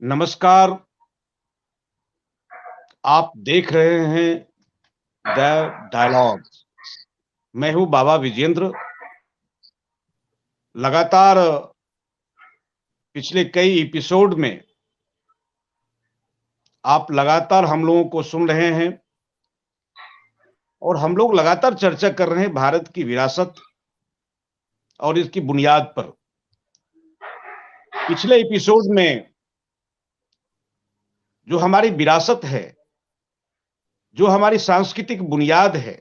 नमस्कार। आप देख रहे हैं द डायलॉग। मैं हूं बाबा विजेंद्र। लगातार पिछले कई एपिसोड में आप लगातार हम लोगों को सुन रहे हैं और हम लोग लगातार चर्चा कर रहे हैं भारत की विरासत और इसकी बुनियाद पर। पिछले एपिसोड में जो हमारी विरासत है, जो हमारी सांस्कृतिक बुनियाद है,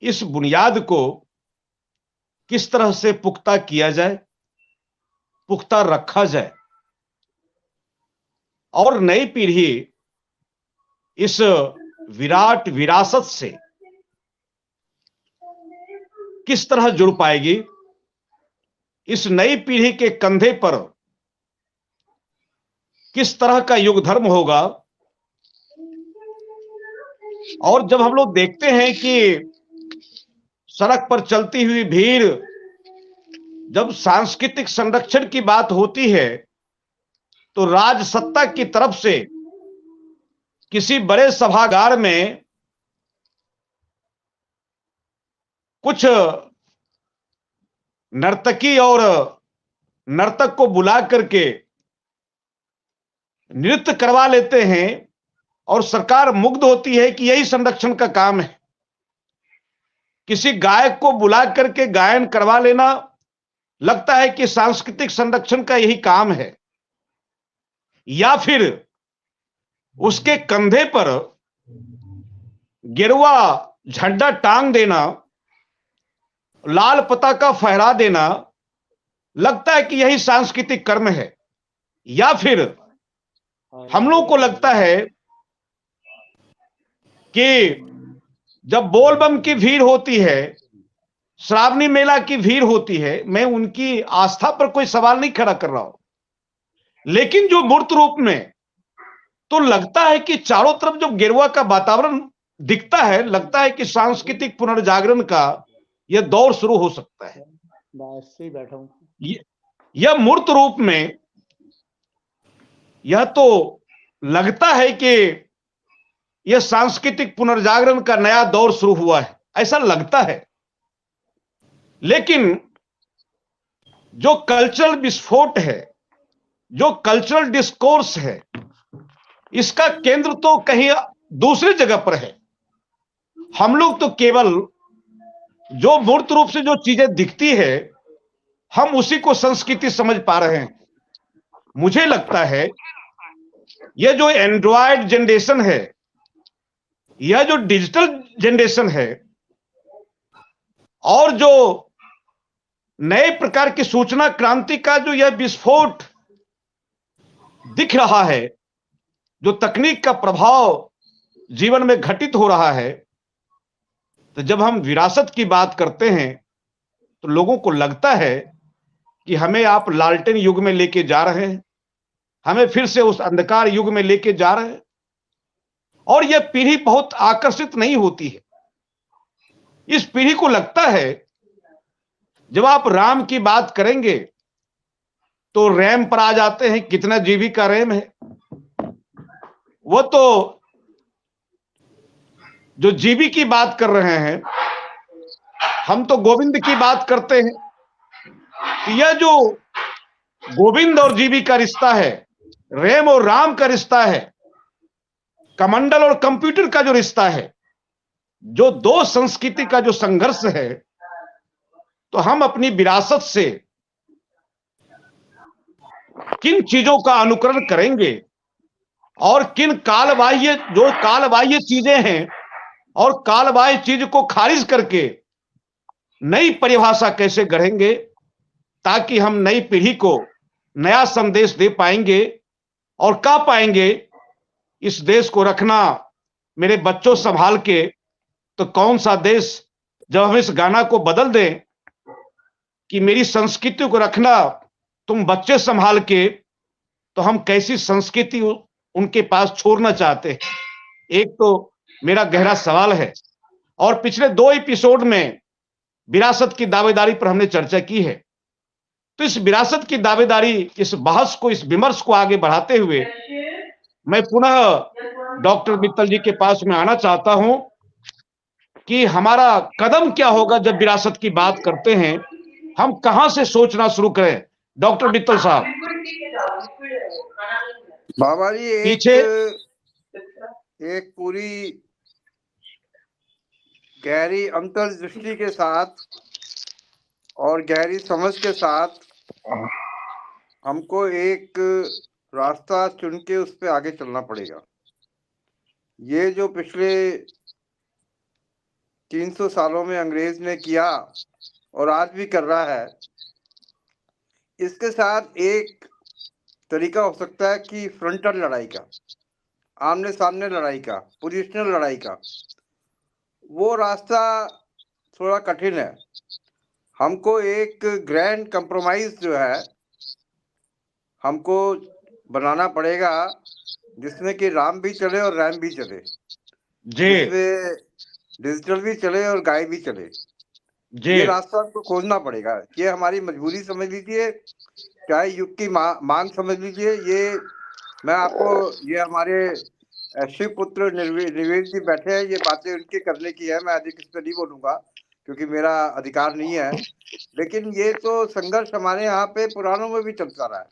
इस बुनियाद को किस तरह से पुख्ता किया जाए, पुख्ता रखा जाए और नई पीढ़ी इस विराट विरासत से किस तरह जुड़ पाएगी, इस नई पीढ़ी के कंधे पर किस तरह का युग धर्म होगा। और जब हम लोग देखते हैं कि सड़क पर चलती हुई भीड़, जब सांस्कृतिक संरक्षण की बात होती है तो राजसत्ता की तरफ से किसी बड़े सभागार में कुछ नर्तकी और नर्तक को बुला करके नृत्य करवा लेते हैं और सरकार मुग्ध होती है कि यही संरक्षण का काम है। किसी गायक को बुला करके गायन करवा लेना लगता है कि सांस्कृतिक संरक्षण का यही काम है, या फिर उसके कंधे पर गेरुआ झंडा टांग देना, लाल पताका फहरा देना लगता है कि यही सांस्कृतिक कर्म है। या फिर हम लोग को लगता है कि जब बोलबम की भीड़ होती है, श्रावणी मेला की भीड़ होती है, मैं उनकी आस्था पर कोई सवाल नहीं खड़ा कर रहा हूं, लेकिन जो मूर्त रूप में तो लगता है कि चारों तरफ जब गेरुआ का वातावरण दिखता है, लगता है कि सांस्कृतिक पुनर्जागरण का यह दौर शुरू हो सकता है। बैठा हूं। यह मूर्त रूप में यह तो लगता है कि यह सांस्कृतिक पुनर्जागरण का नया दौर शुरू हुआ है, ऐसा लगता है। लेकिन जो कल्चरल विस्फोट है, जो कल्चरल डिस्कोर्स है, इसका केंद्र तो कहीं दूसरी जगह पर है। हम लोग तो केवल जो मूर्त रूप से जो चीजें दिखती है, हम उसी को संस्कृति समझ पा रहे हैं। मुझे लगता है यह जो एंड्रॉयड जनरेशन है, यह जो डिजिटल जनरेशन है और जो नए प्रकार की सूचना क्रांति का जो यह विस्फोट दिख रहा है, जो तकनीक का प्रभाव जीवन में घटित हो रहा है, तो जब हम विरासत की बात करते हैं तो लोगों को लगता है कि हमें आप लालटेन युग में लेके जा रहे हैं, हमें फिर से उस अंधकार युग में लेके जा रहे हैं। और यह पीढ़ी बहुत आकर्षित नहीं होती है। इस पीढ़ी को लगता है जब आप राम की बात करेंगे तो रैम पर आ जाते हैं, कितना जीबी का रैम है। वो तो जो जीबी की बात कर रहे हैं, हम तो गोविंद की बात करते हैं। तो यह जो गोविंद और जीबी का रिश्ता है, रैम और राम का रिश्ता है, कमंडल और कंप्यूटर का जो रिश्ता है, जो दो संस्कृति का जो संघर्ष है, तो हम अपनी विरासत से किन चीजों का अनुकरण करेंगे और किन कालबाह्य चीजें हैं और कालबाह्य चीज को खारिज करके नई परिभाषा कैसे गढ़ेंगे, ताकि हम नई पीढ़ी को नया संदेश दे पाएंगे और कह पाएंगे इस देश को रखना मेरे बच्चों संभाल के। तो कौन सा देश, जब हम इस गाना को बदल दें कि मेरी संस्कृति को रखना तुम बच्चे संभाल के, तो हम कैसी संस्कृति उनके पास छोड़ना चाहते हैं। एक तो मेरा गहरा सवाल है। और पिछले 2 एपिसोड में विरासत की दावेदारी पर हमने चर्चा की है। तो इस विरासत की दावेदारी, इस बहस को, इस विमर्श को आगे बढ़ाते हुए मैं पुनः डॉक्टर मित्तल जी के पास में आना चाहता हूं कि हमारा कदम क्या होगा जब विरासत की बात करते हैं, हम कहां से सोचना शुरू करें। डॉक्टर मित्तल साहब, बाबा जी, पीछे एक पूरी गहरी अंतर्दृष्टि के साथ और गहरी समझ के साथ हमको एक रास्ता चुन के उस पे आगे चलना पड़ेगा। ये जो पिछले 300 सालों में अंग्रेज ने किया और आज भी कर रहा है, इसके साथ एक तरीका हो सकता है कि फ्रंटल लड़ाई का, आमने सामने लड़ाई का, पोजिशनल लड़ाई का। वो रास्ता थोड़ा कठिन है। हमको एक ग्रैंड कंप्रोमाइज जो है हमको बनाना पड़ेगा, जिसमें कि राम भी चले और रैम भी चले, जिसमें डिजिटल भी चले और गाय भी चले। ये रास्ता हमको खोजना पड़ेगा। ये हमारी मजबूरी समझ लीजिए, चाहे युग की मांग समझ लीजिए। ये मैं आपको, ये हमारे शिव पुत्र निवेश जी बैठे हैं, ये बातें उनके करने की है। मैं अधिक इस पर नहीं बोलूंगा क्योंकि मेरा अधिकार नहीं है, लेकिन ये तो संघर्ष हमारे यहाँ पे पुराणों में भी चलता रहा है,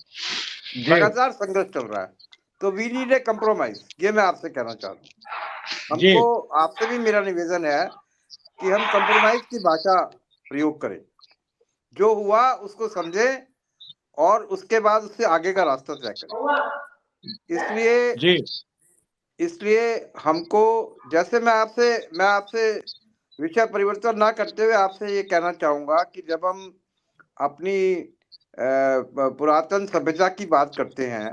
लगातार संघर्ष चल रहा है। तो वी नीड ए कंप्रोमाइज, ये मैं आपसे कहना चाह रहा हूँ। हमको आपसे भी मेरा निवेदन है कि हम कंप्रोमाइज की भाषा प्रयोग करें, जो हुआ उसको समझें और उसके बाद उससे आगे का रास्ता तय करें। इसलिए हमको, जैसे मैं आपसे विषय परिवर्तन ना करते हुए आपसे ये कहना चाहूंगा कि जब हम अपनी पुरातन सभ्यता की बात करते हैं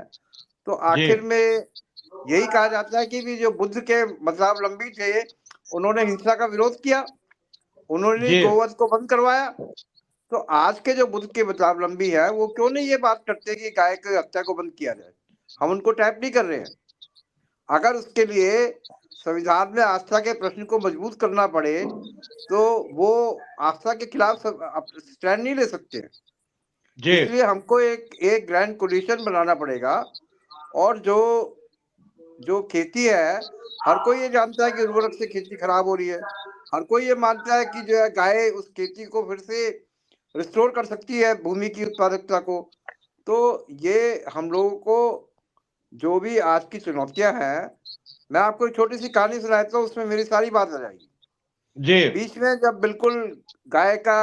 तो आखिर में यही कहा जाता है कि भी जो बुद्ध के मजहबावलंबी थे, उन्होंने हिंसा का विरोध किया, उन्होंने गोवध को बंद करवाया। तो आज के जो बुद्ध के मजहबावलंबी है, वो क्यों नहीं ये बात करते कि गाय की हत्या को बंद किया जाए। हम उनको टैप नहीं कर रहे हैं। अगर उसके लिए संविधान में आस्था के प्रश्न को मजबूत करना पड़े तो वो आस्था के खिलाफ स्टैंड नहीं ले सकते हैं। इसलिए हमको एक ग्रैंड कोलिशन बनाना पड़ेगा। और जो खेती है, हर कोई ये जानता है कि उर्वरक से खेती खराब हो रही है। हर कोई ये मानता है कि जो है गाय उस खेती को फिर से रिस्टोर कर सकती है, भूमि की उत्पादकता को। तो ये हम लोगों को जो भी आज की चुनौतियां हैं, मैं आपको एक छोटी सी कहानी सुनाता हूँ, उसमें मेरी सारी बात आ जाएगी। बीच में जब बिल्कुल गाय का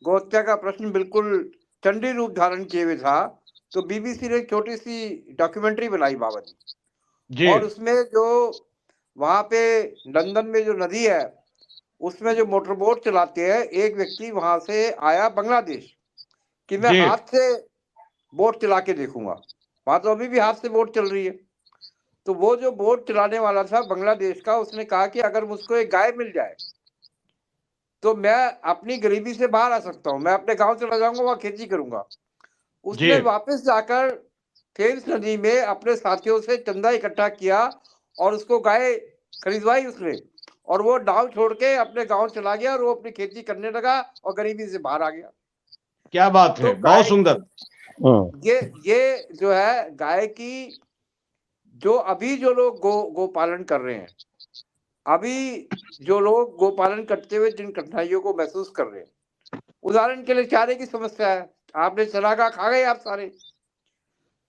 गोहत्या का प्रश्न बिल्कुल चंडी रूप धारण किए हुए था, तो बीबीसी ने एक छोटी सी डॉक्यूमेंट्री बनाई बाबा जी। और उसमें जो वहां पे लंदन में जो नदी है, उसमें जो मोटर बोट चलाते हैं, एक व्यक्ति वहां से आया बांग्लादेश कि मैं हाथ से बोट चला के देखूंगा। वहां तो अभी भी हाथ से बोट चल रही है। तो वो जो बोट चलाने वाला था बांग्लादेश का, उसने कहा कि अगर मुझको एक गाय मिल जाए तो मैं अपनी गरीबी से बाहर आ सकता हूँ, मैं अपने गांव चला जाऊंगा, वहां खेती करूंगा। उसने वापस जाकर थेम्स नदी में अपने साथियों से चंदा इकट्ठा किया और उसको गाय खरीदवाई उसने, और वो नाव छोड़ के अपने गांव चला गया और वो अपनी खेती करने लगा और गरीबी से बाहर आ गया। क्या बात है, बहुत सुंदर। ये जो है गाय की, जो अभी जो लोग गोपालन कर रहे हैं, अभी जो लोग गोपालन करते हुए जिन कठिनाइयों को महसूस कर रहे हैं, उदाहरण के लिए चारे की समस्या है, आपने चरागाह खा गए आप सारे।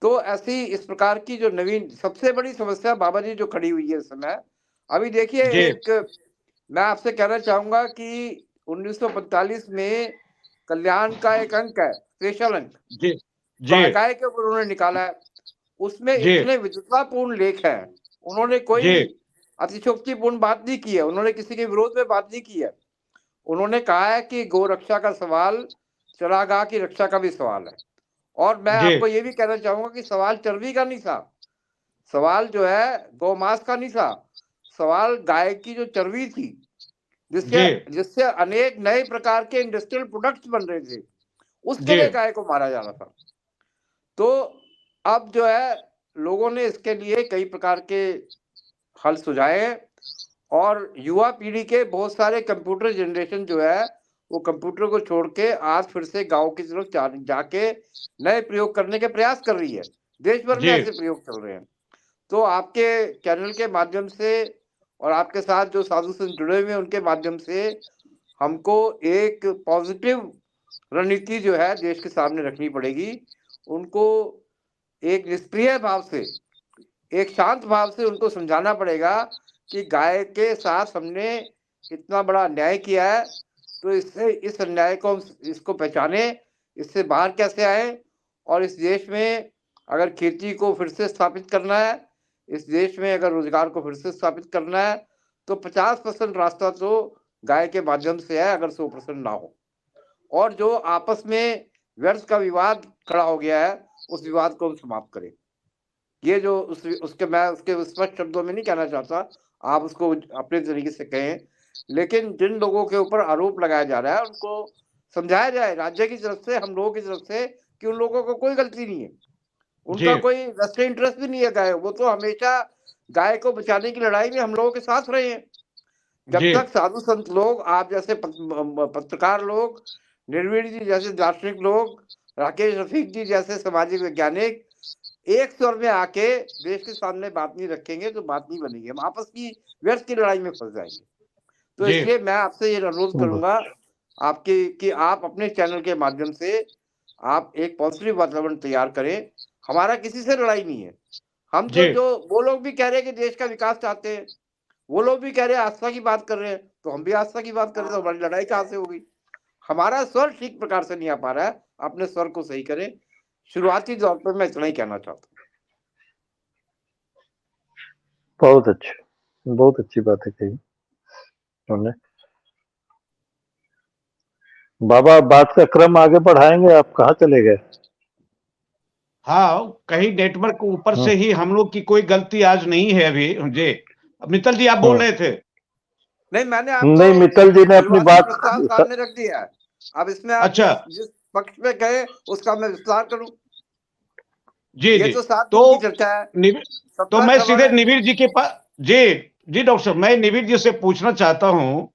तो ऐसी इस प्रकार की जो नवीन सबसे बड़ी समस्या बाबा जी जो खड़ी हुई है इस समय, अभी देखिए, एक मैं आपसे कहना चाहूंगा कि 1945 में कल्याण का एक अंक है, स्पेशल अंक, गाय के ऊपर उन्होंने निकाला है। उसमें इतने विद्वतापूर्ण लेख हैं, उन्होंने कोई अतिशोक्तिपूर्ण बात नहीं की है, उन्होंने किसी के विरोध में बात नहीं की है। उन्होंने कहा है कि गौ रक्षा का सवाल चरागाह की रक्षा का भी सवाल है। और मैं आपको ये भी कहना चाहूंगा कि सवाल चर्बी का नहीं था, सवाल जो है गौमांस का नहीं था, सवाल गाय की जो चर्बी थी, जिससे अनेक नए प्रकार के इंडस्ट्रियल प्रोडक्ट्स बन रहे थे, उसके लिए गाय को मारा जा रहा था। तो अब जो है लोगों ने इसके लिए कई प्रकार के हल सुझाए हैं, और युवा पीढ़ी के बहुत सारे कंप्यूटर जनरेशन जो है वो कंप्यूटर को छोड़ के आज फिर से गांव की तरफ जाके नए प्रयोग करने के प्रयास कर रही है। देश भर में ऐसे प्रयोग चल रहे हैं। तो आपके चैनल के माध्यम से और आपके साथ जो साधु संत जुड़े हुए हैं उनके माध्यम से हमको एक पॉजिटिव रणनीति जो है देश के सामने रखनी पड़ेगी। उनको एक निष्क्रिय भाव से, एक शांत भाव से उनको समझाना पड़ेगा कि गाय के साथ हमने इतना बड़ा अन्याय किया है, तो इससे इस अन्याय को इसको पहचाने, इससे बाहर कैसे आए, और इस देश में अगर खेती को फिर से स्थापित करना है, इस देश में अगर रोजगार को फिर से स्थापित करना है, तो 50% रास्ता तो गाय के माध्यम से है, अगर 100% ना हो। और जो आपस में व्यर्थ का विवाद खड़ा हो गया है, उस विवाद को हम समाप्त करें। ये जो मैं उसके स्पष्ट शब्दों में नहीं कहना चाहता, आप उसको अपने तरीके से कहें, लेकिन जिन लोगों के ऊपर आरोप लगाया जा रहा है उनको समझाया जाए राज्य की तरफ से, हम लोगों की तरफ से, कि उन लोगों को कोई गलती नहीं है, उनका कोई वेस्टेड इंटरेस्ट भी नहीं है गाय, वो तो हमेशा गाय को बचाने की लड़ाई में हम लोगों के साथ रहे हैं। जब तक साधु संत लोग, आप जैसे पत्रकार लोग, निर्वीर जी जैसे दार्शनिक लोग, राकेश रफीक जी जैसे सामाजिक वैज्ञानिक एक स्वर में आके देश के सामने बात नहीं रखेंगे तो बात नहीं बनेगी, हम आपस की व्यर्थ की लड़ाई में फंस जाएंगे। तो इसलिए मैं आपसे ये अनुरोध करूंगा आपके कि आप अपने चैनल के माध्यम से आप एक पॉजिटिव वातावरण तैयार करें। हमारा किसी से लड़ाई नहीं है, हम तो जो वो लोग भी कह रहे हैं कि देश का विकास चाहते हैं, वो लोग भी कह रहे हैं आस्था की बात कर रहे हैं, तो हम भी आस्था की बात कर रहे हैं, तो हमारी लड़ाई कहाँ से होगी? हमारा स्वर ठीक प्रकार से नहीं आ पा रहा है, अपने स्वर को सही करें। शुरुआती दौर पर मैं इतना ही कहना चाहता हूँ। बहुत अच्छी, बहुत अच्छी बात है कही उन्होंने। बाबा बात का क्रम आगे बढ़ाएंगे, आप कहाँ चले गए? हाँ, कहीं नेटवर्क ऊपर से ही हम लोग की कोई गलती आज नहीं है अभी। जी मित्तल जी आप बोल रहे थे। नहीं, मैंने आपको नहीं, मित्तल जी ने अपनी बात प्रस्ताव सामने रख दिया है। अब इसमें आप अच्छा, जिस पक्ष में गए उसका मैं विस्तार करूं। जी ये जी, तो 7 दिन की चर्चा है। तो मैं सीधे निविर जी के पास, जी जी डॉक्टर साहब, मैं निविर जी से पूछना चाहता हूं,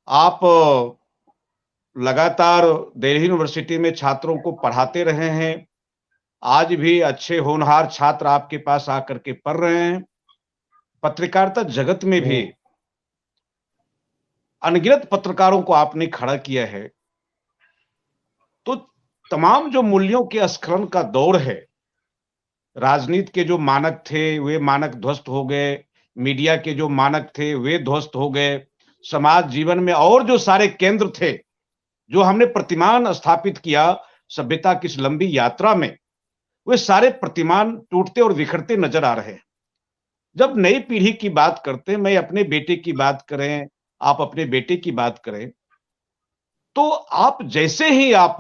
आप लगातार दिल्ली यूनिवर्सिटी में छात्रों को पढ़ाते रहे हैं, आज भी अच्छे होनहार छात्र आपके पास आकर के पढ़ रहे हैं, पत्रकारिता जगत में भी अनगिनत पत्रकारों को आपने खड़ा किया है, तो तमाम जो मूल्यों के स्खलन का दौर है, राजनीति के जो मानक थे वे मानक ध्वस्त हो गए, मीडिया के जो मानक थे वे ध्वस्त हो गए, समाज जीवन में और जो सारे केंद्र थे जो हमने प्रतिमान स्थापित किया सभ्यता की इस लंबी यात्रा में, वे सारे प्रतिमान टूटते और बिखरते नजर आ रहे हैं। जब नई पीढ़ी की बात करते हैं, मैं अपने बेटे की बात करें, आप अपने बेटे की बात करें, तो आप जैसे ही आप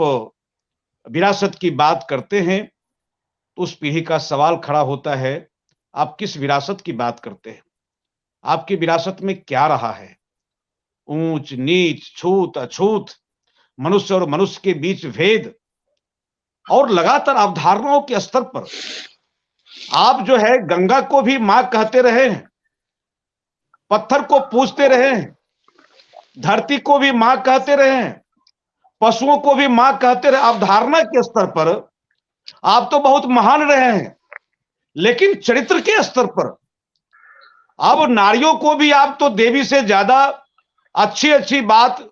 विरासत की बात करते हैं तो उस पीढ़ी का सवाल खड़ा होता है, आप किस विरासत की बात करते हैं? आपकी विरासत में क्या रहा है? ऊंच नीच, छूत अछूत, मनुष्य और मनुष्य के बीच भेद, और लगातार अवधारणाओं के स्तर पर आप जो है गंगा को भी मां कहते रहे हैं, पत्थर को पूजते रहे हैं, धरती को भी मां कहते रहे हैं, पशुओं को भी मां कहते रहे। अवधारणा के स्तर पर आप तो बहुत महान रहे हैं, लेकिन चरित्र के स्तर पर अब नारियों को भी आप तो देवी से ज्यादा अच्छी अच्छी बात,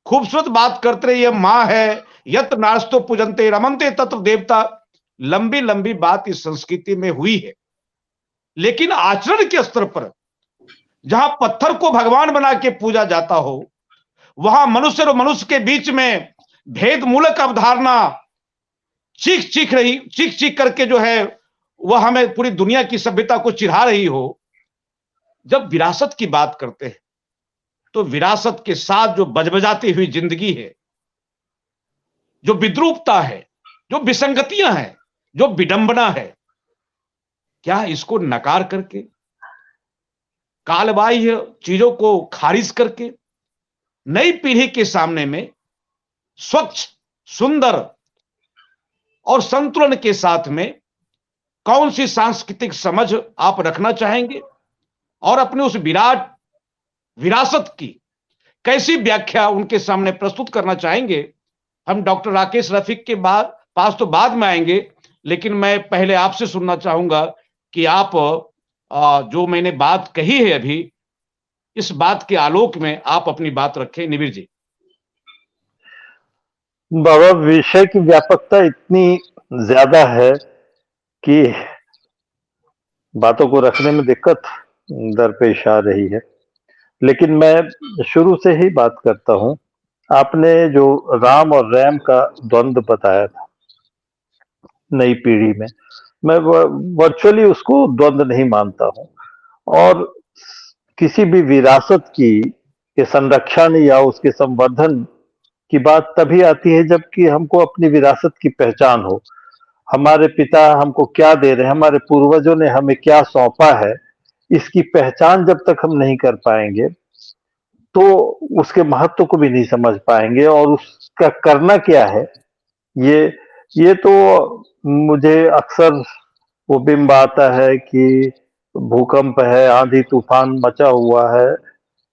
खूबसूरत बात करते रहे, ये मां है, यत नारस्तो पूजनते रमनते तत्र देवता, लंबी लंबी बात इस संस्कृति में हुई है। लेकिन आचरण के स्तर पर जहां पत्थर को भगवान बना के पूजा जाता हो, वहां मनुष्य और मनुष्य के बीच में भेद मूलक अवधारणा चीख चीख करके जो है वह हमें पूरी दुनिया की सभ्यता को चिढ़ा रही हो। जब विरासत की बात करते हैं तो विरासत के साथ जो बजबजाती हुई जिंदगी है, जो विद्रूपता है, जो विसंगतियां हैं, जो विडंबना है, क्या इसको नकार करके, कालबाह्य चीजों को खारिज करके नई पीढ़ी के सामने में स्वच्छ, सुंदर और संतुलन के साथ में कौन सी सांस्कृतिक समझ आप रखना चाहेंगे और अपने उस विराट विरासत की कैसी व्याख्या उनके सामने प्रस्तुत करना चाहेंगे? हम डॉक्टर राकेश रफीक के पास तो बाद में आएंगे, लेकिन मैं पहले आपसे सुनना चाहूंगा कि आप जो मैंने बात कही है अभी, इस बात के आलोक में आप अपनी बात रखें। निबिर जी। बाबा, विषय की व्यापकता इतनी ज्यादा है कि बातों को रखने में दिक्कत दरपेश आ रही है, लेकिन मैं शुरू से ही बात करता हूं। आपने जो राम और रैम का द्वंद्व बताया था नई पीढ़ी में, मैं वर्चुअली उसको द्वंद्व नहीं मानता हूं। और किसी भी विरासत की के संरक्षण या उसके संवर्धन की बात तभी आती है जबकि हमको अपनी विरासत की पहचान हो। हमारे पिता हमको क्या दे रहे हैं, हमारे पूर्वजों ने हमें क्या सौंपा है, इसकी पहचान जब तक हम नहीं कर पाएंगे तो उसके महत्व को भी नहीं समझ पाएंगे। और उसका करना क्या है, ये ये तो मुझे अक्सर वो बिंब आता है कि भूकंप है, आंधी तूफान मचा हुआ है,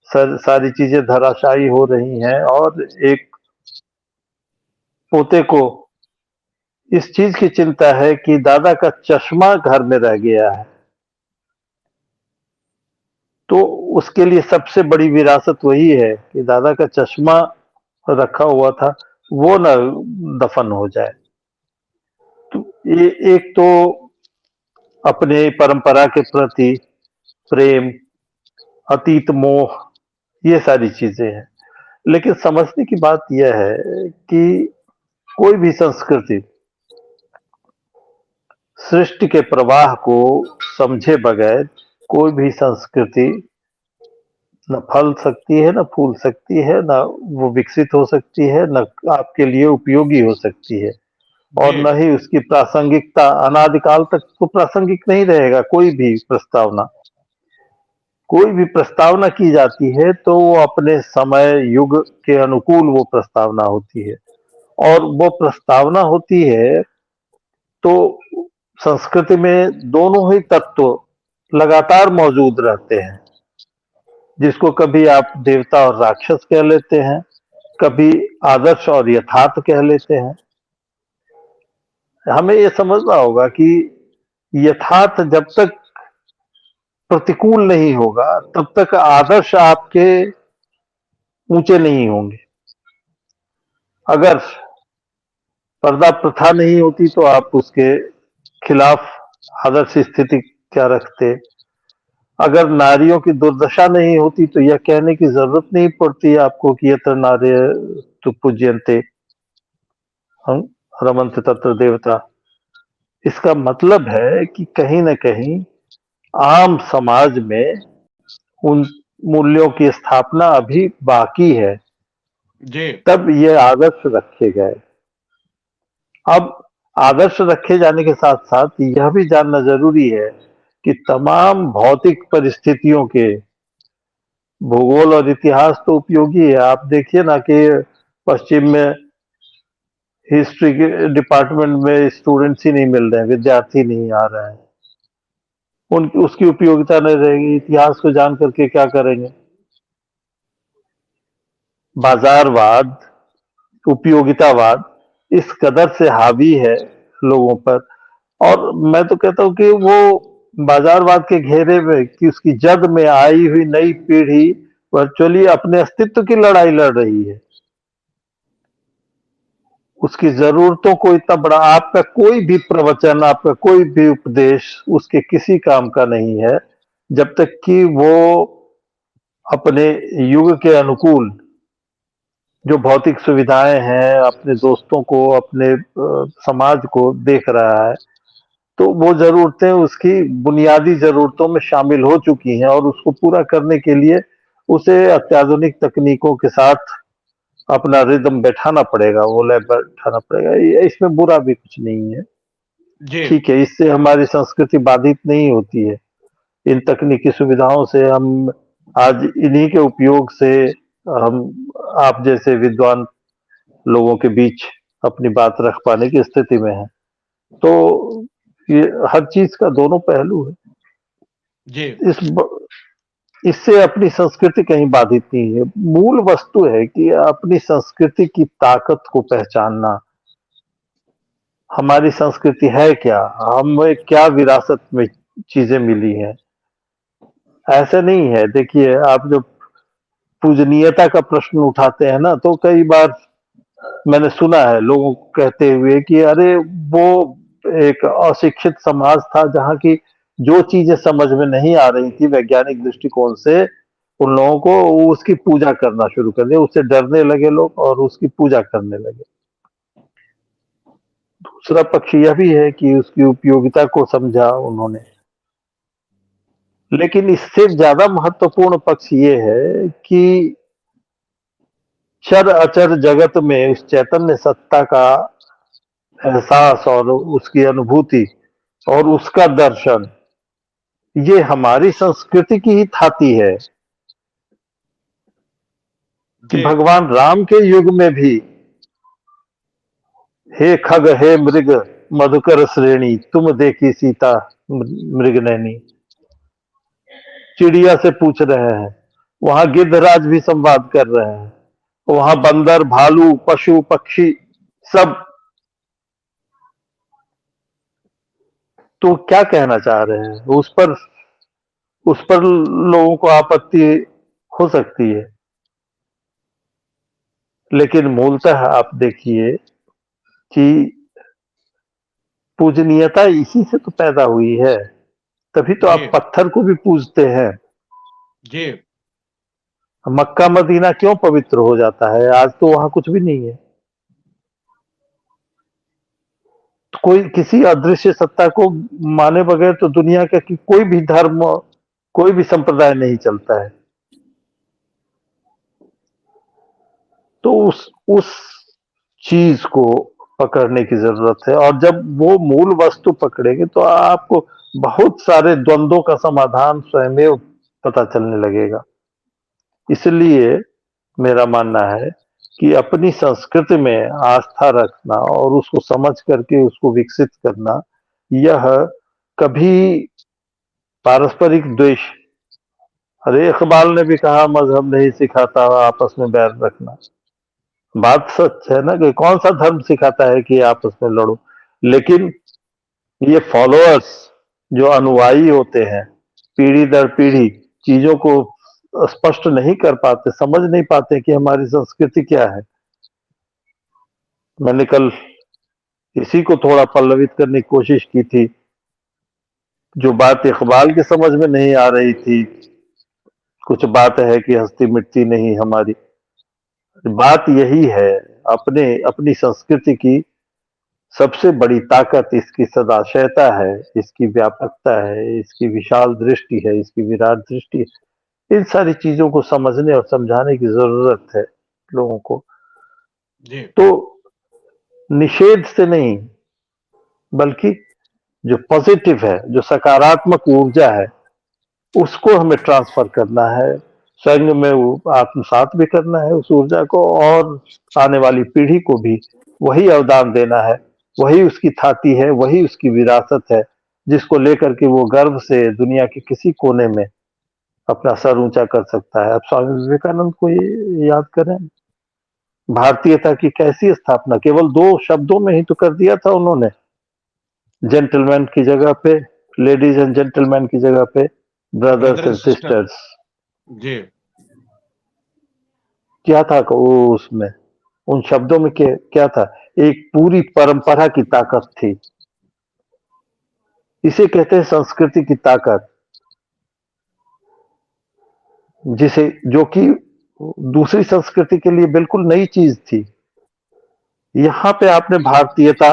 सारी चीजें धराशायी हो रही हैं और एक पोते को इस चीज की चिंता है कि दादा का चश्मा घर में रह गया है। तो उसके लिए सबसे बड़ी विरासत वही है कि दादा का चश्मा रखा हुआ था, वो न दफन हो जाए। तो ये एक तो अपने परंपरा के प्रति प्रेम, अतीत मोह, ये सारी चीजें हैं। लेकिन समझने की बात यह है कि कोई भी संस्कृति सृष्टि के प्रवाह को समझे बगैर कोई भी संस्कृति न फल सकती है, न फूल सकती है, न वो विकसित हो सकती है, न आपके लिए उपयोगी हो सकती है। और जी। न ही उसकी प्रासंगिकता अनादिकाल तक तो प्रासंगिक नहीं रहेगा। कोई भी प्रस्तावना की जाती है तो वो अपने समय युग के अनुकूल वो प्रस्तावना होती है। और वो प्रस्तावना होती है तो संस्कृति में दोनों ही तत्व लगातार मौजूद रहते हैं, जिसको कभी आप देवता और राक्षस कह लेते हैं, कभी आदर्श और यथार्थ कह लेते हैं। हमें ये समझना होगा कि यथार्थ जब तक प्रतिकूल नहीं होगा तब तक आदर्श आपके ऊंचे नहीं होंगे। अगर पर्दा प्रथा नहीं होती तो आप उसके खिलाफ आदर्श स्थिति क्या रखते। अगर नारियों की दुर्दशा नहीं होती तो यह कहने की जरूरत नहीं पड़ती आपको कि यत्र नार्य तु पूज्यन्ते हम रमन्ते तत्र देवता। इसका मतलब है कि कहीं न कहीं आम समाज में उन मूल्यों की स्थापना अभी बाकी है, जी। तब ये आदर्श रखे गए। अब आदर्श रखे जाने के साथ साथ यह भी जानना जरूरी है कि तमाम भौतिक परिस्थितियों के भूगोल और इतिहास तो उपयोगी है। आप देखिए ना कि पश्चिम में हिस्ट्री के डिपार्टमेंट में स्टूडेंट्स ही नहीं मिल रहे हैं, विद्यार्थी नहीं आ रहे हैं। उनकी उसकी उपयोगिता नहीं रहेगी, इतिहास को जान करके क्या करेंगे। बाजारवाद, उपयोगितावाद इस कदर से हावी है लोगों पर। और मैं तो कहता हूं कि वो बाजारवाद के घेरे में कि उसकी जद में आई हुई नई पीढ़ी वर्चुअली अपने अस्तित्व की लड़ाई लड़ रही है। उसकी जरूरतों को इतना बड़ा, आपका कोई भी प्रवचन, आपका कोई भी उपदेश उसके किसी काम का नहीं है जब तक कि वो अपने युग के अनुकूल जो भौतिक सुविधाएं हैं, अपने दोस्तों को, अपने समाज को देख रहा है। तो वो जरूरतें उसकी बुनियादी जरूरतों में शामिल हो चुकी हैं और उसको पूरा करने के लिए उसे अत्याधुनिक तकनीकों के साथ अपना रिदम बैठाना पड़ेगा, वो लय बैठाना पड़ेगा। इसमें बुरा भी कुछ नहीं है, जी। ठीक है। इससे हमारी संस्कृति बाधित नहीं होती है। इन तकनीकी सुविधाओं से हम आज इन्हीं के उपयोग से हम आप जैसे विद्वान लोगों के बीच अपनी बात रख पाने की स्थिति में है। तो ये हर चीज का दोनों पहलू है। जी। इस इससे अपनी संस्कृति कहीं बाधित नहीं है। मूल वस्तु है कि अपनी संस्कृति की ताकत को पहचानना। हमारी संस्कृति है क्या? हमें क्या विरासत में चीजें मिली हैं? ऐसा नहीं है। देखिए, आप जो पूजनीयता का प्रश्न उठाते हैं ना, तो कई बार मैंने सुना है लोगों को कहते हुए कि अरे वो एक अशिक्षित समाज था जहाँ की जो चीजें समझ में नहीं आ रही थी वैज्ञानिक दृष्टिकोण से, उन लोगों को उसकी पूजा करना शुरू कर दिया, उससे डरने लगे लोग और उसकी पूजा करने लगे। दूसरा पक्ष यह भी है कि उसकी उपयोगिता को समझा उन्होंने, लेकिन इससे ज्यादा महत्वपूर्ण पक्ष ये है कि चर अचर जगत में उस चैतन्य सत्ता का एहसास और उसकी अनुभूति और उसका दर्शन, ये हमारी संस्कृति की ही थाती है कि भगवान राम के युग में भी हे खग हे मृग मधुकर श्रेणी तुम देखी सीता मृग नैनी, चिड़िया से पूछ रहे हैं, वहां गिद्धराज भी संवाद कर रहे हैं, वहां बंदर भालू पशु पक्षी सब। तो क्या कहना चाह रहे हैं? उस पर लोगों को आपत्ति हो सकती है, लेकिन मूलतः आप देखिए कि पूजनीयता इसी से तो पैदा हुई है। तभी तो आप पत्थर को भी पूजते हैं जी। मक्का मदीना क्यों पवित्र हो जाता है? आज तो वहां कुछ भी नहीं है। तो कोई किसी अदृश्य सत्ता को माने बगैर तो दुनिया का कि कोई भी धर्म कोई भी संप्रदाय नहीं चलता है। तो उस चीज को पकड़ने की जरूरत है, और जब वो मूल वस्तु पकड़ेंगे तो आपको बहुत सारे द्वंद्वों का समाधान स्वयं पता चलने लगेगा। इसलिए मेरा मानना है कि अपनी संस्कृति में आस्था रखना और उसको समझ करके उसको विकसित करना, यह कभी पारस्परिक द्वेष, अरे इकबाल ने भी कहा मजहब नहीं सिखाता आपस में बैर रखना। बात सच है ना कि कौन सा धर्म सिखाता है कि आपस में लड़ो, लेकिन ये फॉलोअर्स जो अनुयायी होते हैं पीढ़ी दर पीढ़ी चीजों को स्पष्ट नहीं कर पाते, समझ नहीं पाते कि हमारी संस्कृति क्या है। मैंने कल इसी को थोड़ा पल्लवित करने की कोशिश की थी। जो बात इकबाल की समझ में नहीं आ रही थी, कुछ बात है कि हस्ती मिटती नहीं हमारी, बात यही है। अपनी संस्कृति की सबसे बड़ी ताकत इसकी सदाशयता है, इसकी व्यापकता है, इसकी विशाल दृष्टि है, इसकी विराट दृष्टि है। इन सारी चीजों को समझने और समझाने की जरूरत है लोगों को। जी। तो निषेध से नहीं, बल्कि जो पॉजिटिव है, जो सकारात्मक ऊर्जा है, उसको हमें ट्रांसफर करना है, स्वयं में वो आत्मसात भी करना है उस ऊर्जा को, और आने वाली पीढ़ी को भी वही अवदान देना है। वही उसकी थाती है, वही उसकी विरासत है, जिसको लेकर के वो गर्व से दुनिया के किसी कोने में अपना सर ऊंचा कर सकता है। अब स्वामी विवेकानंद को ये याद करें, भारतीयता की कैसी स्थापना केवल 2 शब्दों में ही तो कर दिया था उन्होंने। जेंटलमैन की जगह पे लेडीज एंड जेंटलमैन की जगह पे ब्रदर्स एंड सिस्टर्स। जी। क्या था वो उसमें, उन शब्दों में क्या था? एक पूरी परंपरा की ताकत थी। इसे कहते हैं संस्कृति की ताकत, जिसे जो कि दूसरी संस्कृति के लिए बिल्कुल नई चीज थी। यहां पे आपने भारतीयता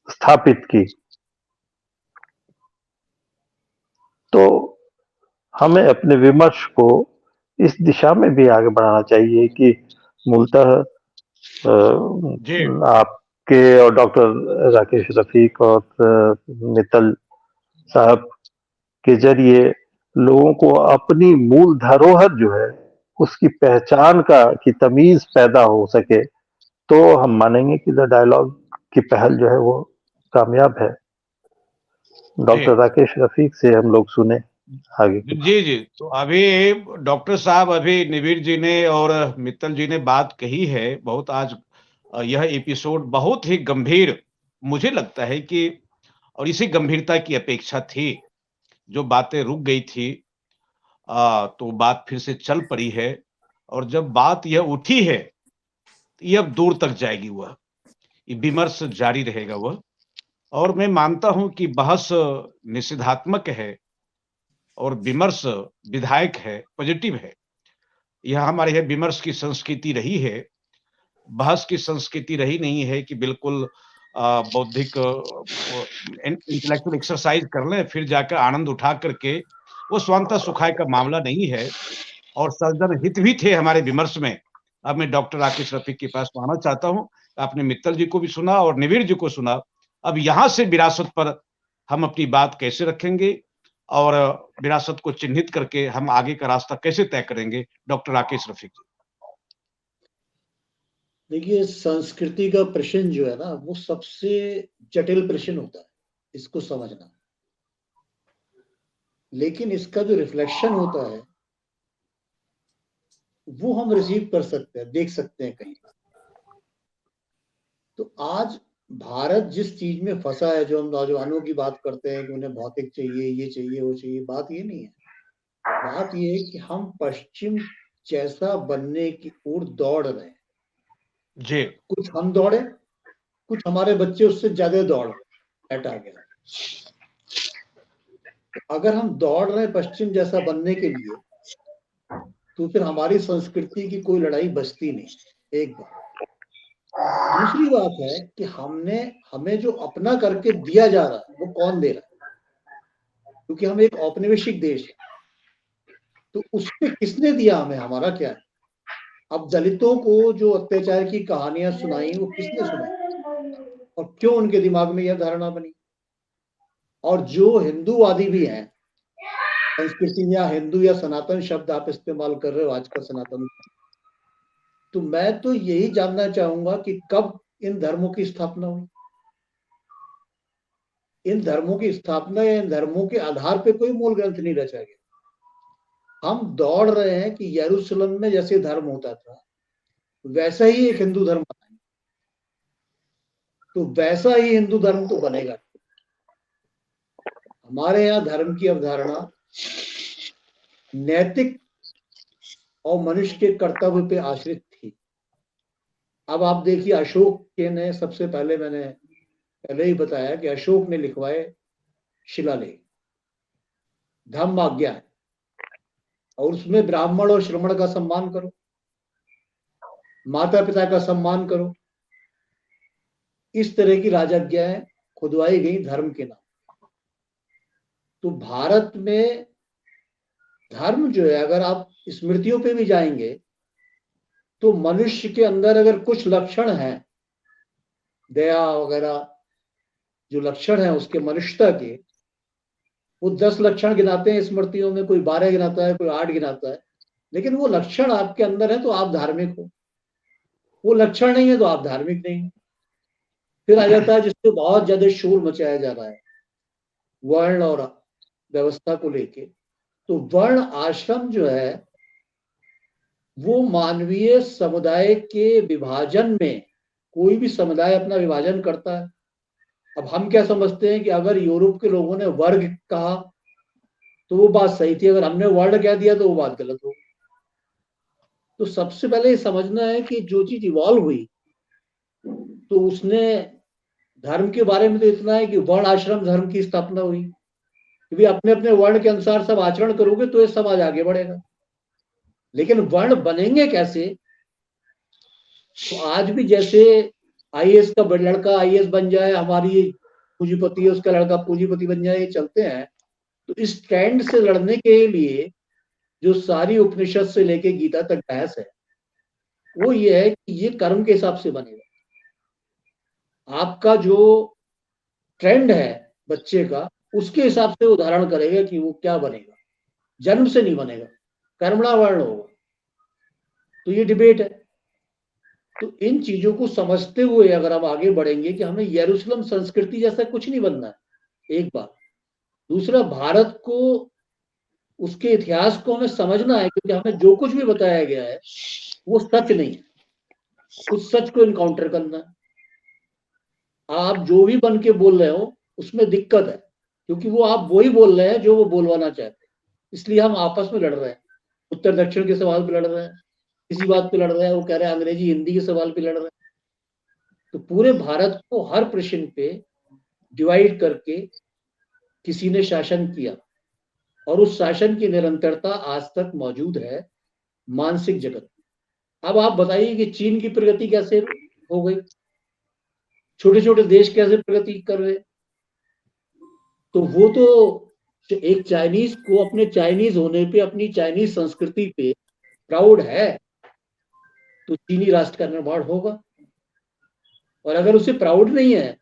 स्थापित की। तो हमें अपने विमर्श को इस दिशा में भी आगे बढ़ाना चाहिए कि मूलतः आपके और डॉक्टर राकेश रफीक और मित्तल साहब के जरिए लोगों को अपनी मूल धरोहर जो है उसकी पहचान की तमीज पैदा हो सके, तो हम मानेंगे कि द डायलॉग की पहल जो है वो कामयाब है। डॉक्टर राकेश रफीक से हम लोग सुने। आगे जी जी, तो अभी डॉक्टर साहब, अभी निविर जी ने और मित्तल जी ने बात कही है बहुत आज। यह एपिसोड बहुत ही गंभीर मुझे लगता है कि, और इसी गंभीरता की अपेक्षा थी। जो बातें रुक गई थी, तो बात फिर से चल पड़ी है, और जब बात यह उठी है, तो ये अब दूर तक जाएगी वह। ये विमर्श जारी रहेगा वह, और मैं मानता हूँ कि बहस निषेधात्मक है और विमर्श विधायक है, पॉजिटिव है। यह हमारे यहाँ विमर्श की संस्कृति रही है, बहस की संस्कृति रही नहीं है कि बिल्कुल बौद्धिक इंटेलेक्चुअल एक्सरसाइज कर लें, फिर जाकर आनंद उठा करके, वो स्वांतः सुखाय का मामला नहीं है। और सज्जन हित भी थे हमारे विमर्श में। अब मैं डॉक्टर राकेश रफीक के पास आना चाहता हूँ। आपने मित्तल जी को भी सुना और निविर जी को सुना। अब यहाँ से विरासत पर हम अपनी बात कैसे रखेंगे, और विरासत को चिन्हित करके हम आगे का रास्ता कैसे तय करेंगे, डॉक्टर राकेश रफीक जी? देखिए, संस्कृति का प्रश्न जो है ना, वो सबसे जटिल प्रश्न होता है, इसको समझना। लेकिन इसका जो रिफ्लेक्शन होता है वो हम रिसीव कर सकते हैं, देख सकते हैं कहीं। तो आज भारत जिस चीज में फंसा है, जो हम नौजवानों की बात करते हैं कि उन्हें भौतिक चाहिए, ये चाहिए, वो चाहिए, बात ये नहीं है। बात ये है कि हम पश्चिम जैसा बनने की ओर दौड़ रहे हैं। जी। कुछ हम दौड़े, कुछ हमारे बच्चे उससे ज्यादा दौड़ हटा गया। अगर हम दौड़ रहे हैं पश्चिम जैसा बनने के लिए, तो फिर हमारी संस्कृति की कोई लड़ाई बचती नहीं। एक बात। दूसरी बात है कि हमें जो अपना करके दिया जा रहा है वो कौन दे रहा है, क्योंकि हम एक औपनिवेशिक देश है। तो उसमें किसने दिया हमें, हमारा क्या है। अब दलितों को जो अत्याचार की कहानियां सुनाई, वो किसने सुनाई और क्यों उनके दिमाग में यह धारणा बनी। और जो हिंदूवादी भी हैं, संस्कृति या हिंदू या सनातन शब्द आप इस्तेमाल कर रहे हो आज का सनातन, तो मैं तो यही जानना चाहूंगा कि कब इन धर्मों की स्थापना हुई। इन धर्मों की स्थापना या इन धर्मों के आधार पे कोई मूल ग्रंथ नहीं रचा गया। हम दौड़ रहे हैं कि यरूशलेम में जैसे धर्म होता था वैसा ही एक हिंदू धर्म बनाए, तो वैसा ही हिंदू धर्म तो बनेगा। हमारे यहाँ धर्म की अवधारणा नैतिक और मनुष्य के कर्तव्य पे आश्रित थी। अब आप देखिए, अशोक के ने सबसे पहले, मैंने पहले ही बताया कि अशोक ने लिखवाए शिलालेख, धम्म आज्ञा है, और उसमें ब्राह्मण और श्रमण का सम्मान करो, माता पिता का सम्मान करो। इस तरह की राजज्ञाएं खुदवाई गई धर्म के नाम। तो भारत में धर्म जो है, अगर आप स्मृतियों पे भी जाएंगे तो मनुष्य के अंदर अगर कुछ लक्षण हैं, दया वगैरह जो लक्षण है उसके मनुष्यता के, वो 10 लक्षण गिनाते हैं स्मृतियों में, कोई 12 गिनाता है, कोई 8 गिनाता है। लेकिन वो लक्षण आपके अंदर है तो आप धार्मिक हो, वो लक्षण नहीं है तो आप धार्मिक नहीं हो। फिर आ जाता है जिससे बहुत ज्यादा शोर मचाया जा रहा है, वर्ण और व्यवस्था को लेके। तो वर्ण आश्रम जो है वो मानवीय समुदाय के विभाजन में, कोई भी समुदाय अपना विभाजन करता है। अब हम क्या समझते हैं कि अगर यूरोप के लोगों ने वर्ग कहा तो वो बात सही थी, अगर हमने वर्ण कह दिया तो वो बात गलत हो। तो सबसे पहले ये समझना है कि जो चीज इवॉल्व हुई तो उसने, धर्म के बारे में तो इतना है कि वर्ण आश्रम धर्म की स्थापना हुई, क्योंकि अपने अपने वर्ण के अनुसार सब आचरण करोगे तो ये समाज आगे बढ़ेगा। लेकिन वर्ण बनेंगे कैसे? तो आज भी जैसे आईएएस का लड़का आईएएस बन जाए, हमारी पूंजीपति है उसका लड़का पूंजीपति बन जाए, ये चलते हैं। तो इस ट्रेंड से लड़ने के लिए जो सारी उपनिषद से लेके गीता तक बहस है वो ये है कि ये कर्म के हिसाब से बनेगा। आपका जो ट्रेंड है बच्चे का, उसके हिसाब से वो धारण करेगा कि वो क्या बनेगा। जन्म से नहीं बनेगा, कर्मणा वर्ण होगा। तो ये डिबेट है। तो इन चीजों को समझते हुए अगर हम आगे बढ़ेंगे कि हमें यरूशलेम संस्कृति जैसा कुछ नहीं बनना है, एक बात। दूसरा, भारत को उसके इतिहास को हमें समझना है, क्योंकि हमें जो कुछ भी बताया गया है वो सच नहीं है। उस सच को इनकाउंटर करना है। आप जो भी बन के बोल रहे हो उसमें दिक्कत है, क्योंकि वो आप वही बोल रहे हैं जो वो बोलवाना चाहते हैं। इसलिए हम आपस में लड़ रहे हैं, उत्तर दक्षिण के सवाल पे लड़ रहे हैं, किसी बात पे लड़ रहे हैं, वो कह रहे हैं अंग्रेजी हिंदी के सवाल पे लड़ रहे हैं। तो पूरे भारत को हर प्रश्न पे डिवाइड करके किसी ने शासन किया, और उस शासन की निरंतरता आज तक मौजूद है मानसिक जगत में। अब आप बताइए कि चीन की प्रगति कैसे हो गई, छोटे छोटे देश कैसे प्रगति कर रहे। तो वो तो एक चाइनीज को अपने चाइनीज होने पे, अपनी चाइनीज संस्कृति पे प्राउड है, तो चीनी राष्ट्र का निर्माण होगा। और अगर उसे प्राउड नहीं है,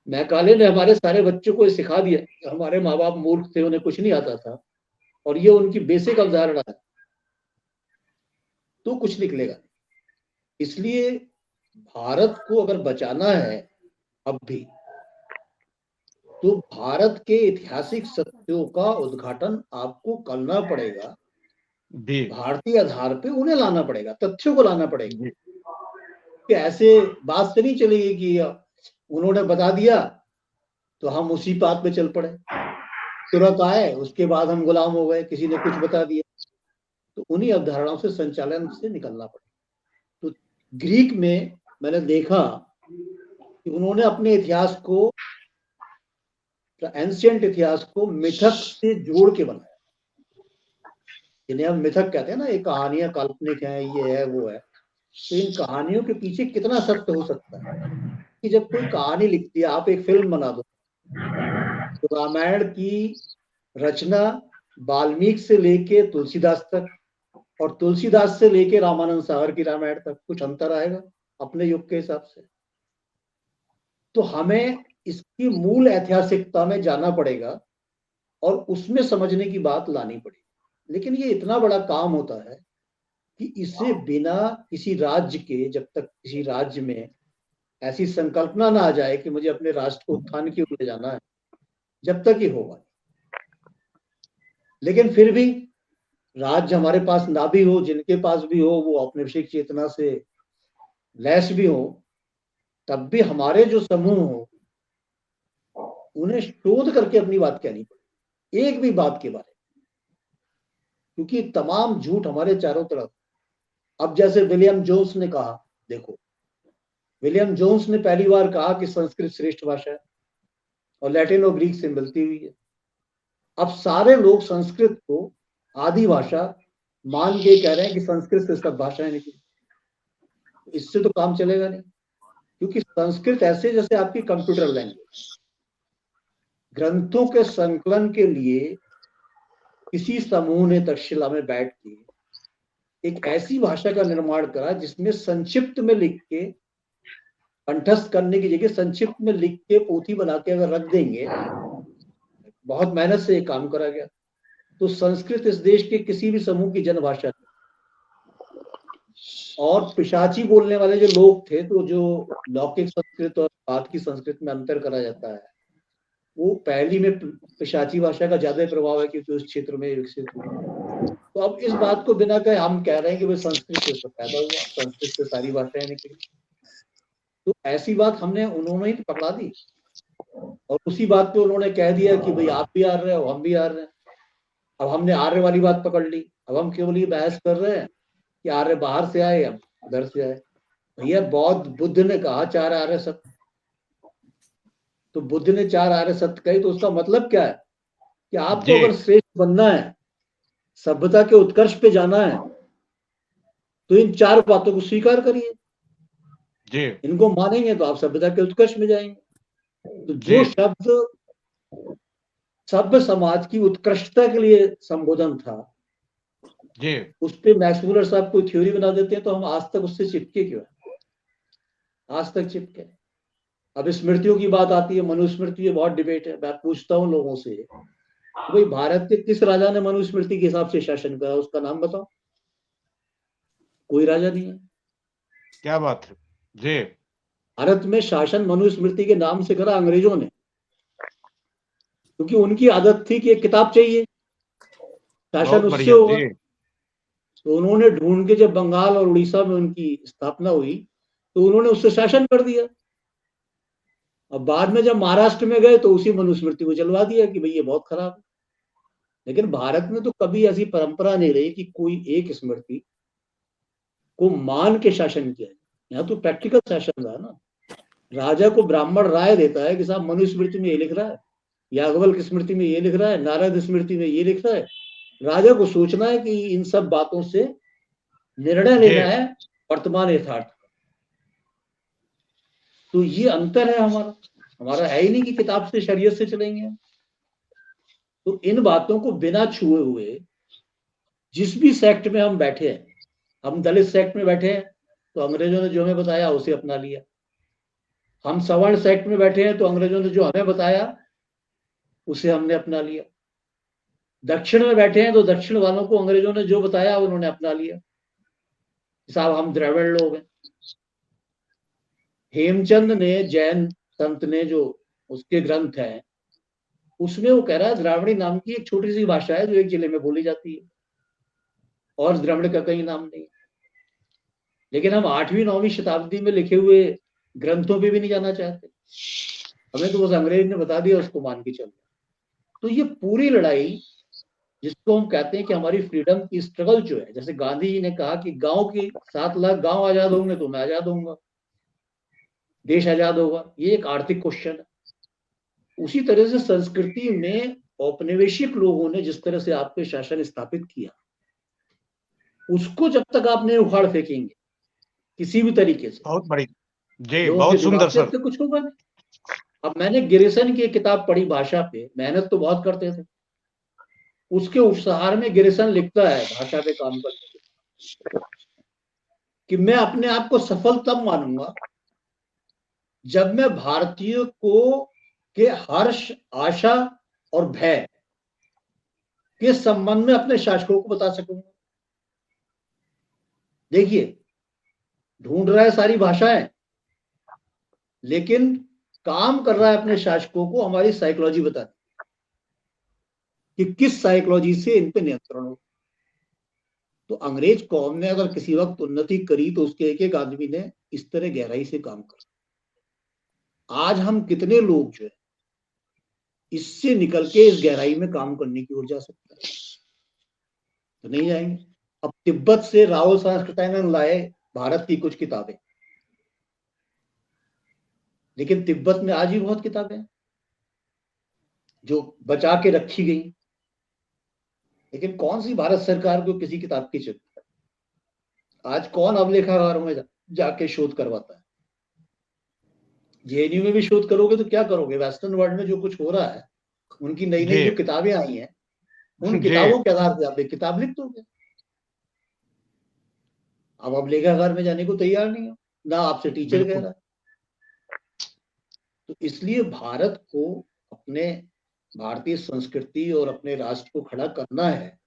मैकाले ने हमारे सारे बच्चों को सिखा दिया, हमारे माँ बाप मूर्ख थे, उन्हें कुछ नहीं आता था, और ये उनकी बेसिक अवधारणा है, तो कुछ निकलेगा नहीं। इसलिए भारत को अगर बचाना है अब भी, तो भारत के ऐतिहासिक सत्यों का उद्घाटन आपको करना पड़ेगा, भारतीय आधार पे उन्हें लाना पड़ेगा, तथ्यों को लाना पड़ेगा। कि ऐसे बात से नहीं चलेगी कि उन्होंने बता दिया तो हम उसी बात पे चल पड़े, तुरंत आए, उसके बाद हम गुलाम हो गए, किसी ने कुछ बता दिया। तो उन्हीं अवधारणाओं से संचालन से निकलना पड़ेगा। तो ग्रीक में मैंने देखा कि उन्होंने अपने इतिहास को, एंशिएंट इतिहास को मिथक से जोड़ के बनाया, जिन्हें हम मिथक कहते हैं ना, ये कहानियां काल्पनिक हैं, ये है वो है। तो इन कहानियों के पीछे कितना सत्य हो सकता है कि जब कोई कहानी लिखती है, आप एक फिल्म बना दो, तो रामायण की रचना वाल्मीकि से लेके तुलसीदास तक, और तुलसीदास से लेके रामानंद सागर की रामायण तक कुछ अंतर आएगा अपने युग के हिसाब से। तो हमें इसकी मूल ऐतिहासिकता में जाना पड़ेगा और उसमें समझने की बात लानी पड़ेगी। लेकिन ये इतना बड़ा काम होता है कि इसे बिना किसी राज्य के, जब तक किसी राज्य में ऐसी संकल्पना ना आ जाए कि मुझे अपने राष्ट्र को उत्थान की ओर ले जाना है, जब तक ये होगा। लेकिन फिर भी राज्य हमारे पास ना भी हो, जिनके पास भी हो, वो औपनिवेशिक चेतना से लैस भी हो, तब भी हमारे जो समूह हो उन्हें शोध करके अपनी बात कहनी पड़े, एक भी बात के बारे में, क्योंकि तमाम झूठ हमारे चारों तरफ। अब जैसे विलियम जोन्स ने कहा, देखो विलियम जोन्स ने पहली बार कहा कि संस्कृत श्रेष्ठ भाषा है और लैटिन और ग्रीक से मिलती हुई है। अब सारे लोग संस्कृत को आदि भाषा मान के कह रहे हैं कि संस्कृत से सब भाषाएं निकली। इससे तो काम चलेगा नहीं, क्योंकि संस्कृत ऐसे जैसे आपकी कंप्यूटर लैंग्वेज, ग्रंथों के संकलन के लिए किसी समूह ने तक्षशिला में बैठ के एक ऐसी भाषा का निर्माण करा जिसमें संक्षिप्त में लिख के, कंठस्थ करने की जगह संक्षिप्त में लिख के पोथी बना के अगर रख देंगे, बहुत मेहनत से ये काम करा गया। तो संस्कृत इस देश के किसी भी समूह की जनभाषा थी। और पिशाची बोलने वाले जो लोग थे, तो जो लौकिक संस्कृत और बाद की संस्कृत में अंतर करा जाता है, वो पहली में पिशाची भाषा का ज्यादा प्रभाव है क्योंकि उस क्षेत्र में विकसित हुई। तो अब इस बात को बिना कहे हम कह रहे हैं कि भाई संस्कृत से पैदा हुआ, संस्कृत से सारी भाषाएं निकली। तो ऐसी बात हमने, उन्होंने ही पकड़ा दी, और उसी बात पे उन्होंने कह दिया कि भाई आप भी आर्य हो, हम भी आर्य हैं। अब हमने आर्य वाली बात पकड़ ली। अब हम केवल ये बहस कर रहे हैं कि आर्य बाहर से आए या उधर से आए। भैया बौद्ध बुद्ध ने कहा 4 आर्य सत्य, तो बुद्ध ने 4 आर्य सत्य कही, तो उसका मतलब क्या है कि आपको अगर श्रेष्ठ बनना है, सभ्यता के उत्कर्ष पे जाना है, तो इन 4 बातों को स्वीकार करिए। इनको मानेंगे तो आप सभ्यता के उत्कर्ष में जाएंगे। तो जो शब्द सभ्य समाज की उत्कृष्टता के लिए संबोधन था, उस पे मैक्स मुलर साहब कोई थ्योरी बना देते हैं, तो हम आज तक उससे चिपके क्यों हैं? आज तक चिपके। अब स्मृतियों की बात आती है, मनुस्मृति, बहुत डिबेट है। मैं पूछता हूँ लोगों से, भाई भारत के किस राजा ने मनुस्मृति के हिसाब से शासन करा, उसका नाम बताओ। कोई राजा नहीं है। क्या बात है जी। भारत में शासन मनुस्मृति के नाम से करा अंग्रेजों ने, क्योंकि उनकी आदत थी कि एक किताब चाहिए, शासन उससे होगा। तो उन्होंने ढूंढ के, जब बंगाल और उड़ीसा में उनकी स्थापना हुई तो उन्होंने उससे शासन कर दिया। अब बाद में जब महाराष्ट्र में गए तो उसी मनुस्मृति को चलवा दिया कि भाई ये बहुत खराब है। लेकिन भारत में तो कभी ऐसी परंपरा नहीं रही कि कोई एक स्मृति को मान के शासन किया। यहाँ तो प्रैक्टिकल शासन रहा ना। राजा को ब्राह्मण राय देता है कि साहब मनुस्मृति में ये लिख रहा है, याज्ञवल्क्य की स्मृति में ये लिख रहा है, नारद स्मृति में ये लिख रहा है। राजा को सोचना है कि इन सब बातों से निर्णय लेना है वर्तमान यथार्थ। तो ये अंतर है हमारा है ही नहीं कि किताब से शरीयत से चलेंगे। तो इन बातों को बिना छुए हुए जिस भी सेक्ट में हम बैठे हैं, हम दलित सेक्ट में बैठे हैं तो अंग्रेजों ने जो हमें बताया उसे अपना लिया। हम सवर्ण सेक्ट में बैठे हैं तो अंग्रेजों ने जो हमें बताया उसे हमने अपना लिया। दक्षिण में बैठे हैं तो दक्षिण वालों को अंग्रेजों ने जो बताया उन्होंने अपना लिया। साहब हम द्रविड़ लोग हैं। हेमचंद ने, जैन संत ने, जो उसके ग्रंथ हैं उसमें वो कह रहा है द्राविड़ी नाम की एक छोटी सी भाषा है जो एक जिले में बोली जाती है और द्रविड़ का कहीं नाम नहीं। लेकिन हम 8वीं 9वीं शताब्दी में लिखे हुए ग्रंथों पे भी नहीं जाना चाहते। हमें तो बस अंग्रेज ने बता दिया, उसको मान के चल। तो ये पूरी लड़ाई जिसको हम कहते हैं कि हमारी फ्रीडम की स्ट्रगल जो है, जैसे गांधी जी ने कहा कि गांव के 7 लाख गांव आजाद होंगे तो मैं आजाद होऊंगा, देश आजाद होगा। ये एक आर्थिक क्वेश्चन है। उसी तरह से संस्कृति में औपनिवेशिक लोगों ने जिस तरह से आप पे शासन स्थापित किया, उसको जब तक आप नहीं उखाड़ फेंकेंगे किसी भी तरीके से, बहुत बड़ी जी, बहुत सुंदर सर, तो कुछ होगा नहीं। अब मैंने गिरिसन की किताब पढ़ी भाषा पे, मेहनत तो बहुत करते थे। उसके उपसहार में गिरिसन लिखता है भाषा पे काम करते कि मैं अपने आप को सफल तब मानूंगा जब मैं भारतीय को के हर्ष, आशा और भय के संबंध में अपने शासकों को बता सकूंगा। देखिए, ढूंढ रहा है सारी भाषाएं, लेकिन काम कर रहा है अपने शासकों को हमारी साइकोलॉजी बताती कि किस साइकोलॉजी से इन पे नियंत्रण हो। तो अंग्रेज कौम ने अगर किसी वक्त उन्नति करी तो उसके एक एक आदमी ने इस तरह गहराई से काम करा। आज हम कितने लोग जो है इससे निकल के इस गहराई में काम करने की ओर जा सकते हैं? तो नहीं जाएंगे। अब तिब्बत से राहुल सांस्कृत्यायन लाए भारत की कुछ किताबें, लेकिन तिब्बत में आज भी बहुत किताबें जो बचा के रखी गई, लेकिन कौन सी भारत सरकार को किसी किताब की चिंता है? आज कौन अभिलेखागारों में जाके शोध करवाता है? जेएनयू में भी शोध करोगे तो क्या करोगे? वेस्टर्न वर्ल्ड में जो कुछ हो रहा है, उनकी नई नई जो किताबें आई हैं, उन किताबों के आधार पर आप एक किताब लिख दोगे। अब अभिलेखागार में जाने को तैयार नहीं हो, ना आपसे टीचर कह रहा है। तो इसलिए भारत को अपने भारतीय संस्कृति और अपने राष्ट्र को खड़ा करना है।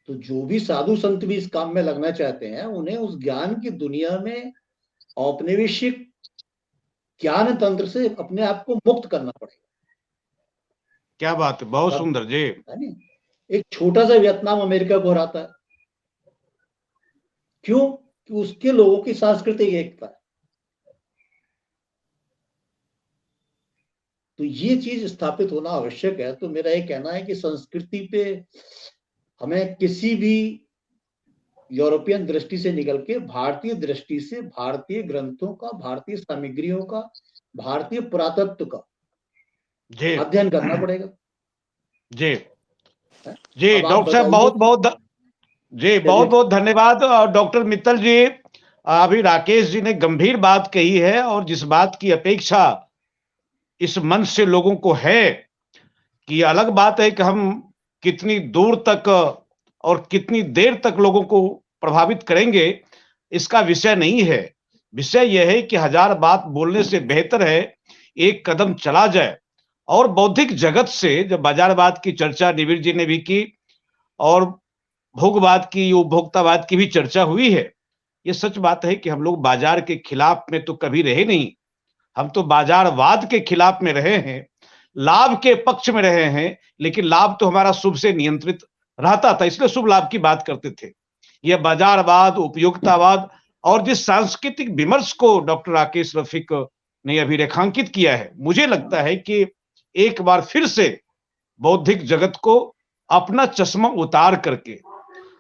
तो जो भी साधु संत भी इस काम में लगना चाहते हैं, उन्हें उस ज्ञान की दुनिया में औपनिवेशिक ज्ञान तंत्र से अपने आप को मुक्त करना पड़ेगा। क्या बात है, बहुत सुंदर जी। एक छोटा सा वियतनाम अमेरिका को हराता है, क्यों? कि उसके लोगों की सांस्कृतिक एकता है। तो ये चीज स्थापित होना आवश्यक है। तो मेरा ये कहना है कि संस्कृति पे हमें किसी भी यूरोपियन दृष्टि से निकल के भारतीय दृष्टि से भारतीय ग्रंथों का, भारतीय सामग्रियों का, भारतीय पुरातत्व का अध्ययन करना पड़ेगा। जी जी, डॉक्टर साहब बहुत बहुत धन्यवाद। और डॉक्टर मित्तल जी, अभी राकेश जी ने गंभीर बात कही है, और जिस बात की अपेक्षा इस मंच से लोगों को है कि अलग बात है कि हम कितनी दूर तक और कितनी देर तक लोगों को प्रभावित करेंगे, इसका विषय नहीं है। विषय यह है कि 1000 बात बोलने से बेहतर है एक कदम चला जाए। और बौद्धिक जगत से जब बाजारवाद की चर्चा निविड़ जी ने भी की, और भोगवाद की, उपभोक्तावाद की भी चर्चा हुई है। ये सच बात है कि हम लोग बाजार के खिलाफ में तो कभी रहे नहीं, हम तो बाजारवाद के खिलाफ में रहे हैं। लाभ के पक्ष में रहे हैं, लेकिन लाभ तो हमारा शुभ से नियंत्रित रहता था, इसलिए शुभ लाभ की बात करते थे। यह बाजारवाद, उपयोगितावाद और जिस सांस्कृतिक विमर्श को डॉक्टर राकेश रफीक ने अभी रेखांकित किया है, मुझे लगता है कि एक बार फिर से बौद्धिक जगत को अपना चश्मा उतार करके,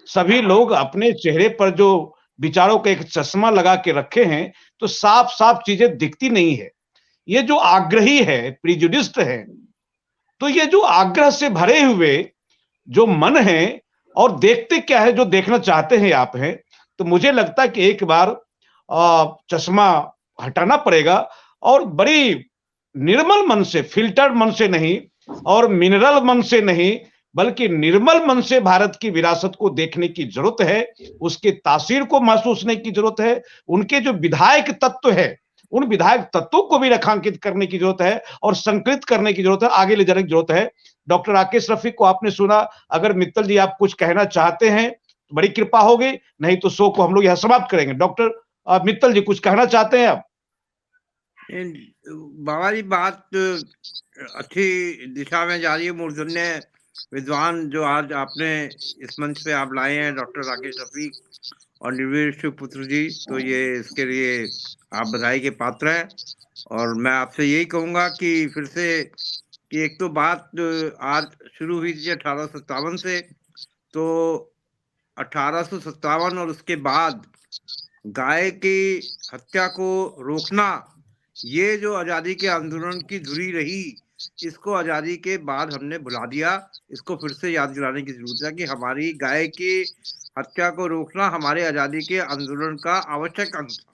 सभी लोग अपने चेहरे पर जो विचारों का एक चश्मा लगा के रखे हैं, तो साफ साफ चीजें दिखती नहीं है। ये जो आग्रही है, प्रिजुडिस्ट है, तो ये जो आग्रह से भरे हुए जो मन है और देखते क्या है, जो देखना चाहते हैं आप हैं, तो मुझे लगता है कि एक बार चश्मा हटाना पड़ेगा और बड़ी निर्मल मन से, फिल्टर्ड मन से नहीं और मिनरल मन से नहीं, बल्कि निर्मल मन से भारत की विरासत को देखने की जरूरत है, उसके तासीर को महसूस करने की जरूरत है, उनके जो विधायक तत्व है, उन विधायक तत्वों को भी रेखांकित करने की जरूरत है और संकलित करने की जरूरत है, आगे ले जाने की जरूरत है। डॉक्टर राकेश रफीक को आपने सुना, अगर मित्तल जी आप कुछ कहना चाहते हैं तो बड़ी कृपा होगी, नहीं तो शो को हम लोग यहाँ समाप्त करेंगे। डॉक्टर मित्तल जी कुछ कहना चाहते हैं आप? बाबा जी, बात अच्छी दिशा में जा रही है। मूर्धन्य विद्वान जो आज आपने इस मंच पे आप लाए हैं, डॉक्टर राकेश रफीक और निर्वीर शिवपुत्र जी, तो ये इसके लिए आप बधाई के पात्र हैं। और मैं आपसे यही कहूंगा कि फिर से कि एक तो बात आज शुरू हुई थी 1857 से, तो 1857 और उसके बाद गाय की हत्या को रोकना, ये जो आजादी के आंदोलन की धुरी रही, इसको आजादी के बाद हमने भुला दिया। इसको फिर से याद दिलाने की जरूरत है कि हमारी गाय की हत्या को रोकना हमारे आजादी के आंदोलन का आवश्यक अंग था।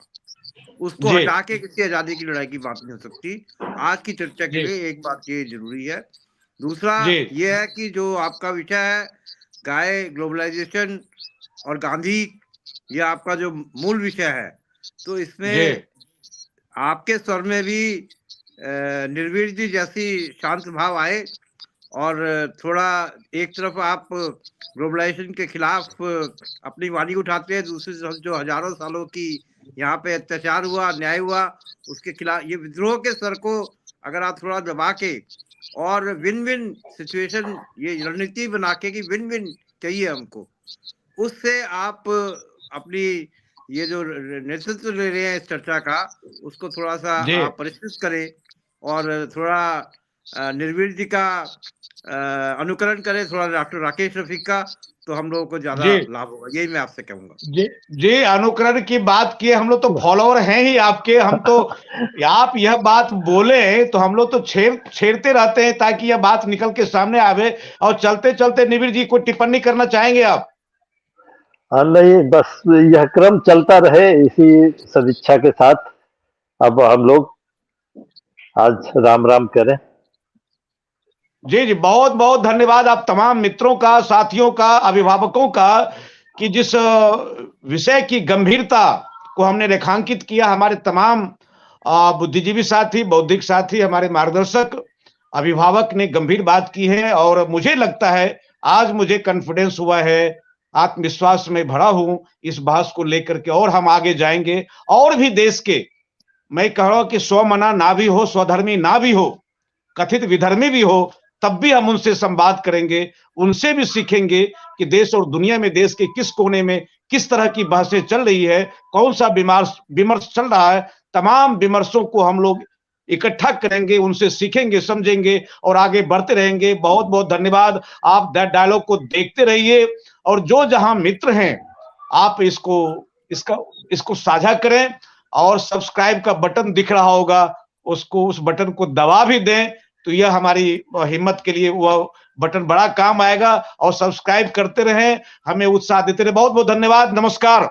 उसको हटा के किसी आजादी की लड़ाई की बात नहीं हो सकती। आज की चर्चा के लिए एक बात ये जरूरी है। दूसरा ये है कि जो आपका विषय है गाय, ग्लोबलाइजेशन और गांधी, ये आपका जो मूल विषय है, तो इसमें आपके स्वर में भी निर्वीर जी जैसी शांत भाव आए और थोड़ा एक तरफ आप ग्लोबलाइजेशन के खिलाफ अपनी वाणी उठाते हैं, दूसरी तरफ जो हजारों सालों की यहाँ पे अत्याचार हुआ, अन्याय हुआ, उसके खिलाफ ये विद्रोह के स्वर को अगर आप थोड़ा दबा के और विन विन सिचुएशन, ये रणनीति बना के कि विन विन चाहिए हमको, उससे आप अपनी ये जो नेतृत्व ले रहे हैं इस चर्चा का, उसको थोड़ा सा आप परिष्कृत करें और थोड़ा निर्वीर जी का अनुकरण करें, थोड़ा डॉक्टर राकेश रफीक का, तो हम लोगों को ज्यादा लाभ होगा। यही मैं आपसे कहूंगा। जी, अनुकरण की बात किए, हम लोग तो फॉलोअर हैं ही आपके। हम तो आप यह बात बोले तो हम लोग तो छेड़ते रहते हैं ताकि यह बात निकल के सामने आवे। और चलते चलते निर्वीर जी कोई टिप्पणी करना चाहेंगे आप? नहीं, बस यह क्रम चलता रहे इसी सदिच्छा के साथ। अब हम लोग आज राम राम करें। जी, बहुत बहुत धन्यवाद आप तमाम मित्रों का, साथियों का, अभिभावकों का, कि जिस विषय की गंभीरता को हमने रेखांकित किया। हमारे तमाम बुद्धिजीवी साथी, बौद्धिक साथी, हमारे मार्गदर्शक, अभिभावक ने गंभीर बात की है और मुझे लगता है आज मुझे कॉन्फिडेंस हुआ है, आत्मविश्वास में भरा हूं इस बहस को लेकर के, और हम आगे जाएंगे। और भी देश के, मैं कह रहा हूं कि स्वमना ना भी हो, स्वधर्मी ना भी हो, कथित विधर्मी भी हो, तब भी हम उनसे संवाद करेंगे, उनसे भी सीखेंगे कि देश और दुनिया में देश के किस कोने में किस तरह की बहसें चल रही है, कौन सा विमर्श चल रहा है। तमाम विमर्शों को हम लोग इकट्ठा करेंगे, उनसे सीखेंगे, समझेंगे और आगे बढ़ते रहेंगे। बहुत बहुत धन्यवाद। आप डायलॉग को देखते रहिए और जो जहां मित्र हैं आप इसको साझा करें और सब्सक्राइब का बटन दिख रहा होगा, उस बटन को दबा भी दें, तो यह हमारी हिम्मत के लिए वह बटन बड़ा काम आएगा। और सब्सक्राइब करते रहें, हमें उत्साह देते रहें। बहुत बहुत धन्यवाद। नमस्कार।